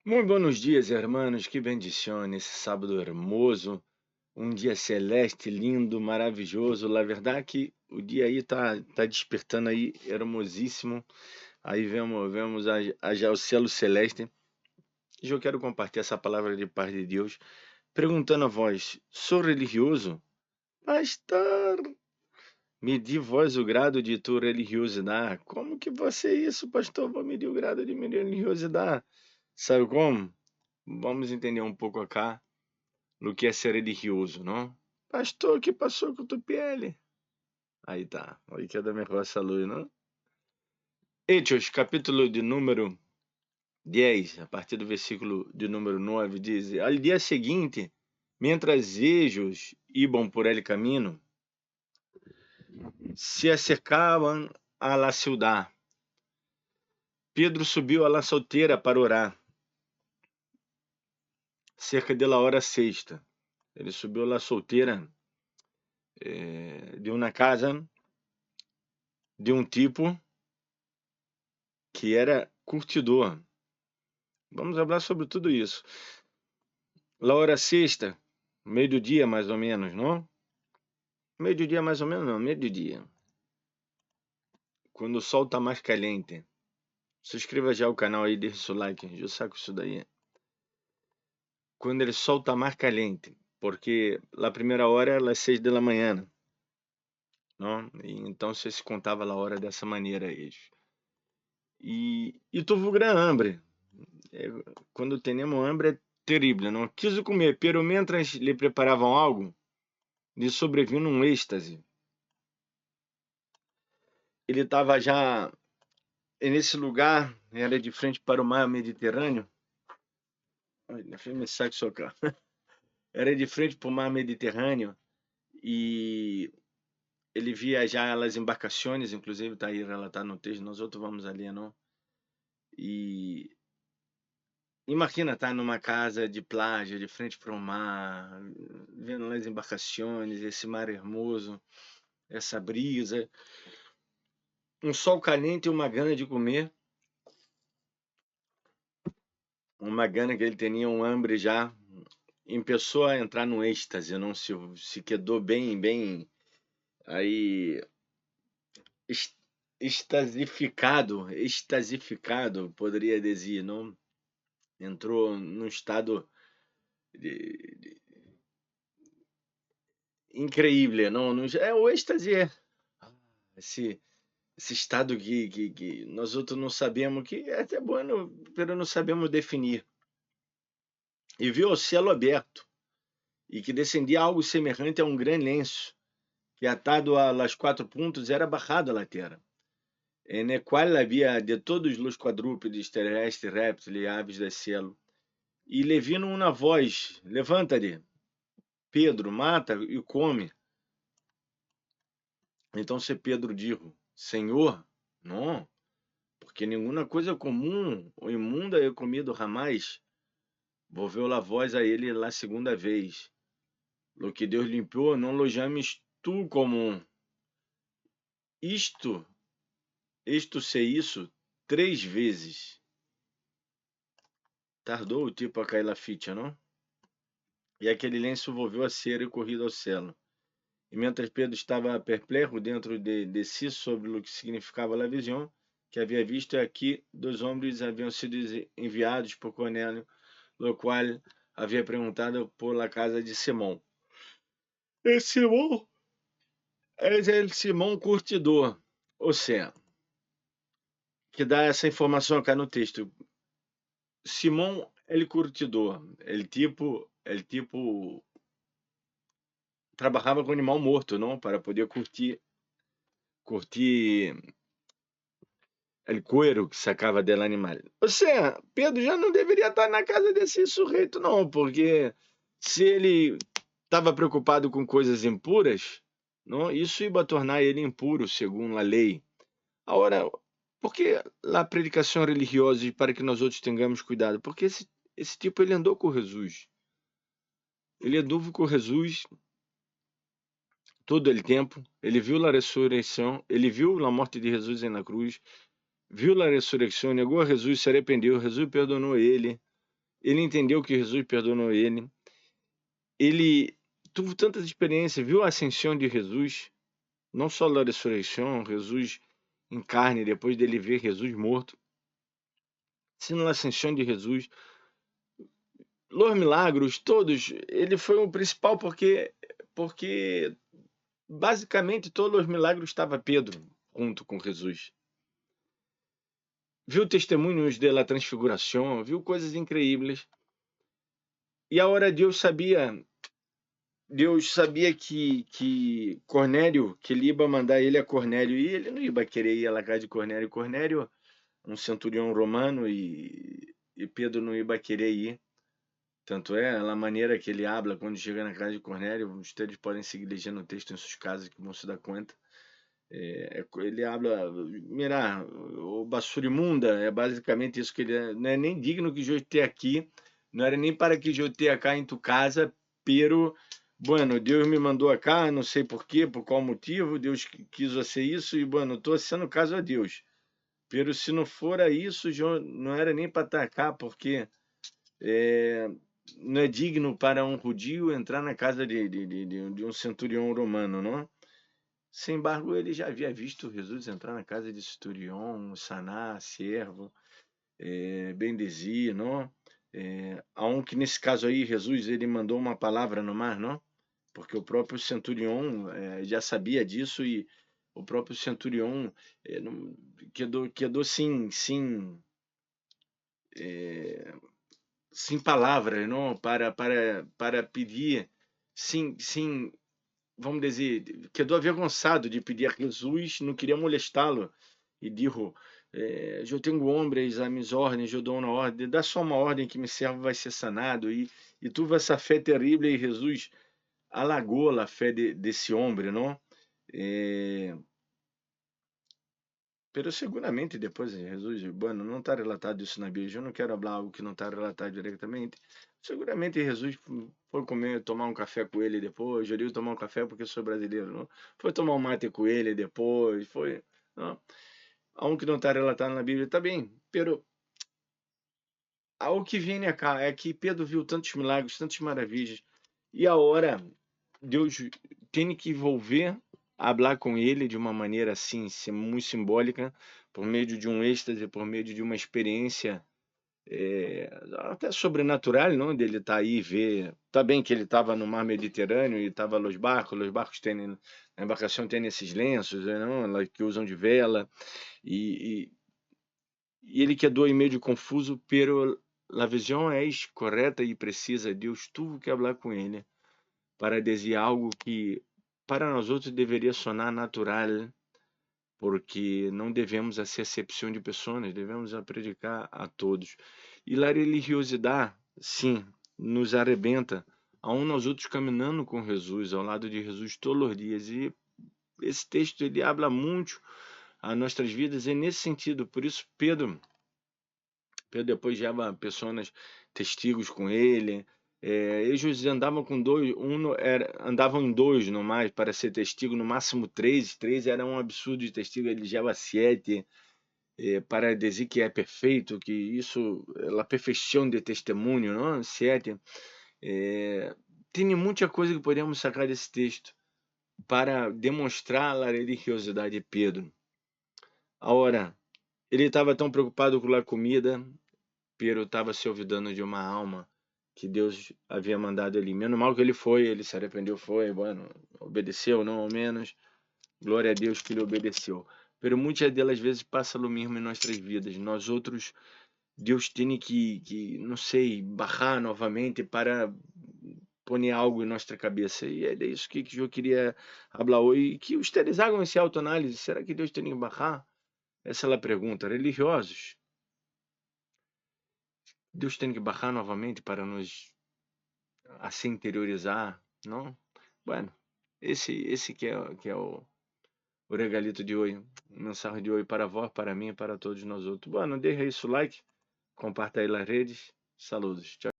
Muy buenos dias, hermanos. Que bendição nesse sábado hermoso. Um dia celeste, lindo, maravilhoso. La verdade que o dia aí tá despertando aí, hermosíssimo. Aí vemos já o cielo celeste. E eu quero compartilhar essa palavra de paz de Deus, perguntando a vós: sou religioso? Pastor, me di vós o grado de tua religiosidade. Como que você é isso, pastor? Vou medir o grado de minha religiosidade. Sabe como? Vamos entender um pouco acá no que é ser religioso, não? Pastor, o que passou com tua pele? Aí tá, aí que é da minha roça luz, não? Hechos, capítulo de número 10, a partir do versículo de número 9, diz: Al dia seguinte, mientras ellos iban por el camino, se acercaban a la ciudad. Pedro subiu a la solteira para orar, cerca de la hora sexta. Ele subiu a la solteira de uma casa de um tipo que era curtidor. Vamos falar sobre tudo isso. La hora sexta, meio-dia mais ou menos, não? Meio-dia mais ou menos não, meio-dia. Quando o sol tá mais caliente. Se inscreva já o canal aí, deixa o like, eu saco isso daí. Quando o sol tá mais caliente, porque a primeira hora é às 6 da manhã, não? E então você se contava a hora dessa maneira aí. E tuvo gran hambre. É, quando temos hambre é terrível, não? Quis comer, pero mientras lhe preparavam algo, lhe sobreviu um êxtase. Ele estava já nesse lugar, era de frente para o mar Mediterrâneo. Olha, me saco socar. Era de frente para o mar Mediterrâneo e ele via já as embarcações, inclusive está aí relatado no texto, nós outros vamos ali, não? E imagina estar numa casa de plágia, de frente para o mar, vendo as embarcações, esse mar hermoso, essa brisa, um sol caliente e uma gana de comer, uma gana que ele tinha um hambre já, começou a entrar no êxtase, não se quedou bem, aí extasificado, poderia dizer, não? Entrou num estado de increíble, não? É o êxtase, esse, esse estado que nós outros não sabemos, que é até bom, mas não sabemos definir. E viu o céu aberto, e que descendia algo semelhante a um grande lenço, que atado a las quatro pontos era barrado à terra, en el cual havia de todos os quadrúpedes, terrestres, répteis e aves do cielo. E lhe vino uma voz: levanta-te, Pedro, mata e come. Então se Pedro disse: Senhor, não, porque nenhuma coisa comum ou imunda eu comido jamais. Volveu a voz a ele lá segunda vez: lo que Deus limpou, não lo llames tu comum. Isto sei isso 3 vezes. Tardou o tipo a cair la ficha, não? E aquele lenço volveu a ser e corrido ao céu. E mientras Pedro estava perplexo dentro de si sobre o que significava a visão que havia visto, aqui 2 homens haviam sido enviados por Cornélio, o qual havia perguntado por la casa de Simão. E Simão é o Simão curtidor, ou seja, que dá essa informação cá no texto. Simão el curtidor, ele tipo trabalhava com animal morto, não, para poder curtir o couro que sacava del animal. Ou seja, Pedro já não deveria estar na casa desse sujeito, não, porque se ele estava preocupado com coisas impuras, não, isso ia tornar ele impuro, segundo a lei. Agora, por que a predicação religiosa para que nós outros tenhamos cuidado? Porque esse tipo ele andou com Jesus. Ele andou com Jesus todo o tempo. Ele viu a ressurreição, ele viu a morte de Jesus na cruz, viu a ressurreição, negou a Jesus, se arrependeu, Jesus perdonou ele. Ele entendeu que Jesus perdonou ele. Ele teve tantas experiências, viu a ascensão de Jesus, não só a ressurreição, Jesus em carne, depois dele ver Jesus morto, sendo a ascensão de Jesus, os milagres, todos, ele foi o principal porque basicamente todos os milagres estava Pedro junto com Jesus. Viu testemunhos da transfiguração, viu coisas incríveis. E agora Deus sabia que Cornélio, que ele ia mandar ele a Cornélio, e ele não ia querer ir à casa de Cornélio. Cornélio, um centurião romano, e Pedro não ia querer ir. Tanto é a maneira que ele habla quando chega na casa de Cornélio, vocês podem seguir lendo o texto em suas casas que vão se dar conta. Ele habla, mira, o basura imunda, é basicamente isso que ele não é nem digno que eu esteja aqui, não era nem para que eu esteja cá em tu casa, pero, bueno, Deus me mandou acá, não sei por quê, por qual motivo, Deus quis fazer isso, e, bueno, estou sendo caso a Deus. Pero se não fora isso, eu não era nem para estar cá, porque não é digno para um judio entrar na casa de um centurião romano, não? Sem embargo, ele já havia visto Jesus entrar na casa de centurião, sanar, servo, bendezer, não? Aunque nesse caso aí, Jesus ele mandou uma palavra no mar, não? Porque o próprio centurião já sabia disso e o próprio centurião quedou sem palavras, não? Para pedir, sim, vamos dizer, quedou avergonçado de pedir a Jesus, não queria molestá-lo. E disse, eu tenho homens a minhas ordens, eu dou uma ordem, dá só uma ordem que meu servo vai ser sanado. E tuvo essa fé terrível e Jesus halagou a fé desse homem, não? Pero seguramente depois Jesus, bueno, não está relatado isso na Bíblia, eu não quero falar algo que não está relatado diretamente. Seguramente Jesus foi comer, tomar um café com ele depois, eu digo tomar um café porque eu sou brasileiro, não? Foi tomar um mate com ele depois, foi, não? Algo que não está relatado na Bíblia, tá bem, pero algo que vem cá é que Pedro viu tantos milagres, tantas maravilhas, e a hora Deus tem que envolver, falar com ele de uma maneira assim, muito simbólica, por meio de um êxtase, por meio de uma experiência até sobrenatural, não? Dele estar aí e ver. Tá bem que ele estava no mar Mediterrâneo e estava os barcos têm, a embarcação tem esses lenços, não? Que usam de vela, e, e ele quedou meio confuso, pero a visão é correta e precisa. Deus tuvo que falar com ele para dizer algo que para nós outros deveria sonar natural, porque não devemos ser acepção de pessoas, devemos predicar a todos. E a religiosidade, sim, nos arrebenta, a nós outros caminhando com Jesus, ao lado de Jesus todos os dias. E esse texto ele habla muito a nossas vidas, é nesse sentido. Por isso Pedro depois já pessoas testigos com ele. Eles andavam com dois, andavam em dois no mais para ser testigo, no máximo três. Três era um absurdo de testigo, ele já era sete, para dizer que é perfeito, que isso é a perfeição de testemunho, não? Sete. Tem muita coisa que podemos sacar desse texto para demonstrar a religiosidade de Pedro. Agora, ele estava tão preocupado com a comida, Pedro estava se olvidando de uma alma que Deus havia mandado ele. Menos mal que ele se arrependeu, bueno, obedeceu, não ao menos. Glória a Deus que ele obedeceu. Pero muitas delas vezes passa o mesmo em nossas vidas. Nós outros, Deus tem que, não sei, barrar novamente para pôr algo em nossa cabeça. E é disso que eu queria falar hoje. E que vocês hagam essa autoanálise. Será que Deus tem que barrar? Essa é a pergunta. Religiosos, Deus tem que barrar novamente para nos se interiorizar, não? Bueno, esse que é o regalito de hoje, mensagem de hoje para vós, para mim e para todos nós outros. Bueno, deixa isso like, compartilhe nas redes. Saludos. Tchau.